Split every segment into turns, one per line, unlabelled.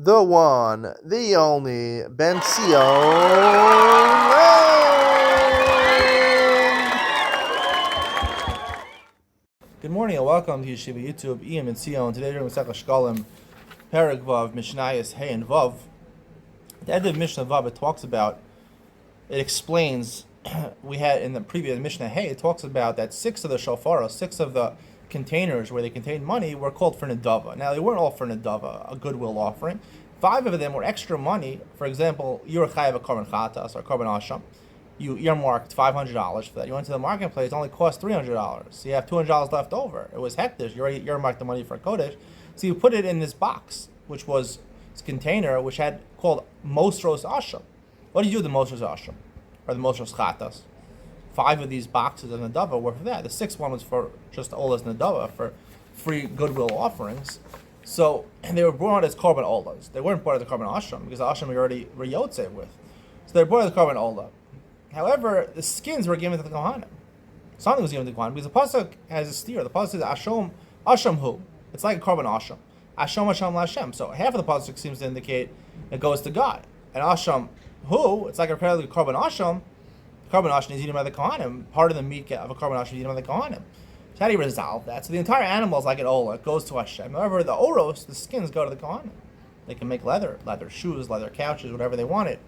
the one, the only, Ben Sion.
Good morning and welcome to Yeshiva YouTube, Iyun and Sion. Today we're going to Shekalim, Perek Vav, Mishnayos, Hey and Vav. At the end of Mishnah Vav, it explains, we had in the previous Mishnah Hey, it talks about that 6 of the shofaros, 6 of the containers where they contained money were called for Nadava. Now, they weren't all for Nadava, a goodwill offering. 5 of them were extra money. For example, you were chayav a korban chatas or korban asham. You earmarked $500 for that. You went to the marketplace, it only cost $300. So you have $200 left over. It was hektish. You already earmarked the money for a kodesh. So you put it in this box, which was this container, which had called Mosros Asham. What do you do with the Mosros Asham? Or the Mosros Chatas? 5 of these boxes of Nadava were for that. The 6th one was for just Olas Nadava, for free goodwill offerings. So, and they were brought as korban olas. They weren't brought as a korban asham, because the asham you already were yotze with. So they were brought as a korban ola. However, the skins were given to the kohanim. Something was given to the kohanim, because the pasuk has a steer. The pasuk says asham hu. It's like a korban asham. Asham Hashem. So half of the pasuk seems to indicate it goes to God. And asham hu, it's like a korban asham. Korban asham is eaten by the kohanim. Part of the meat of a korban asham is eaten by the kohanim. So how do you resolve that? So the entire animal is like an ola. It goes to Hashem. However, the oros, the skins, go to the kohanim. They can make leather shoes, leather couches, whatever they wanted.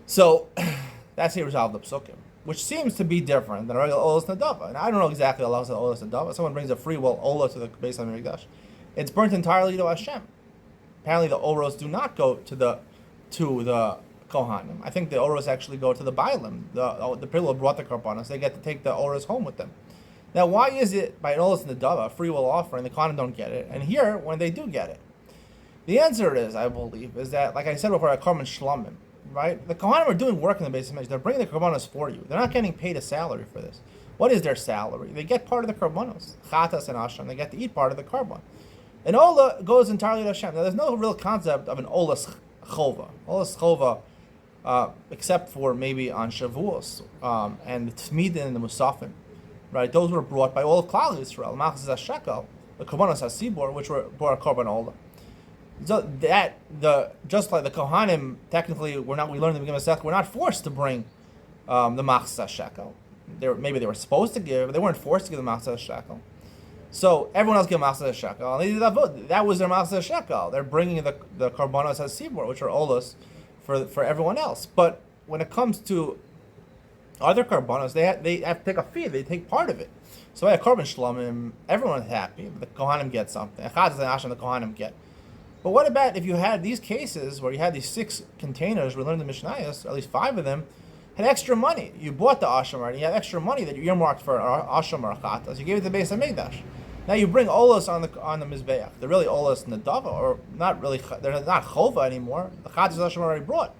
So that's how you resolve the psukim, which seems to be different than a regular olas nadava. And I don't know exactly how long the olas nadava. Someone brings a free will ola to the Beis HaMikdash. It's burnt entirely to Hashem. Apparently, the oros do not go to the kohanim. I think the oros actually go to the bailim. The people who brought the karbanos, they get to take the oros home with them. Now, why is it by an olas nadava, a free will offering, the kohanim don't get it, and here when they do get it? The answer is, I believe, is that, like I said before, a korban shlamim, right? The kohanim are doing work in the Beis HaMikdash. They're bringing the karbanos for you. They're not getting paid a salary for this. What is their salary? They get part of the karbanos, chatas and asham. They get to eat part of the karban. An ola goes entirely to Hashem. Now, there's no real concept of an olas chova. Olas chova, except for maybe on Shavuos and the Tmidin and the Musafin, right? Those were brought by all of Klal Yisrael. Machzis HaShekel, the Korbanos HaSibor, which were brought a Korban Ola. So just like the Kohanim, technically, we learned in the beginning of the we're not forced to bring the Machzis HaShekel. Maybe they were supposed to give, but they weren't forced to give the Machzis HaShekel. So everyone else gave Machzis HaShekel, and they did that was their Machzis HaShekel. They're bringing the Korbanos HaSibor, which are Olas, for everyone else. But when it comes to other karbanos, they have to take a fee. They take part of it. So at korban shlamim, everyone's happy. The kohanim get something. Echad and asham, the kohanim get. But what about if you had these cases where you had these 6 containers, we learned in the Mishnayos, at least 5 of them, had extra money. You bought the asham already. You had extra money that you earmarked for asham or chatas. You gave it to the Beis HaMikdash. Now you bring olas on the mizbeach. They're really olas nadava, or not really. They're not chova anymore. The chatas asham already brought.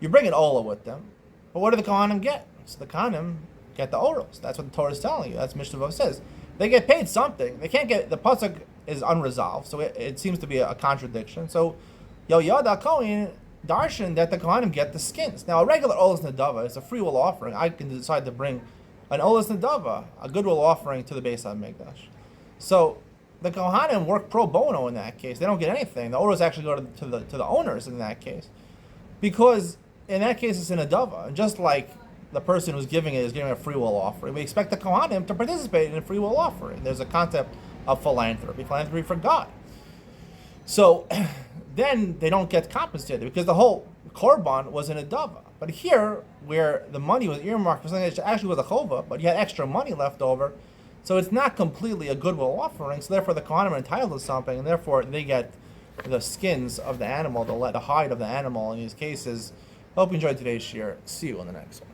You bring an ola with them, but what do the kohanim get? So the kohanim get the oros. That's what the Torah is telling you. That's Mishnah Vav says. They get paid something. They can't get, the pasuk is unresolved, so it seems to be a contradiction. So Yoyada Kohen darshan that the kohanim get the skins. Now a regular olas nadava is a free will offering. I can decide to bring an olas nadava, a goodwill offering, to the Beis HaMikdash. So the kohanim work pro bono in that case. They don't get anything. The oros actually go to the owners in that case, because in that case it's an adava. And just like the person who's giving it is giving a free will offering, we expect the kohanim to participate in a free will offering. There's a concept of philanthropy for God. So then they don't get compensated because the whole korban was an adava. But here, where the money was earmarked for something that actually was a chova, but you had extra money left over, so it's not completely a goodwill offering. So therefore, the kohanim are entitled to something, and therefore they get the skins of the animal, the hide of the animal in these cases. Hope you enjoyed today's share. See you on the next one.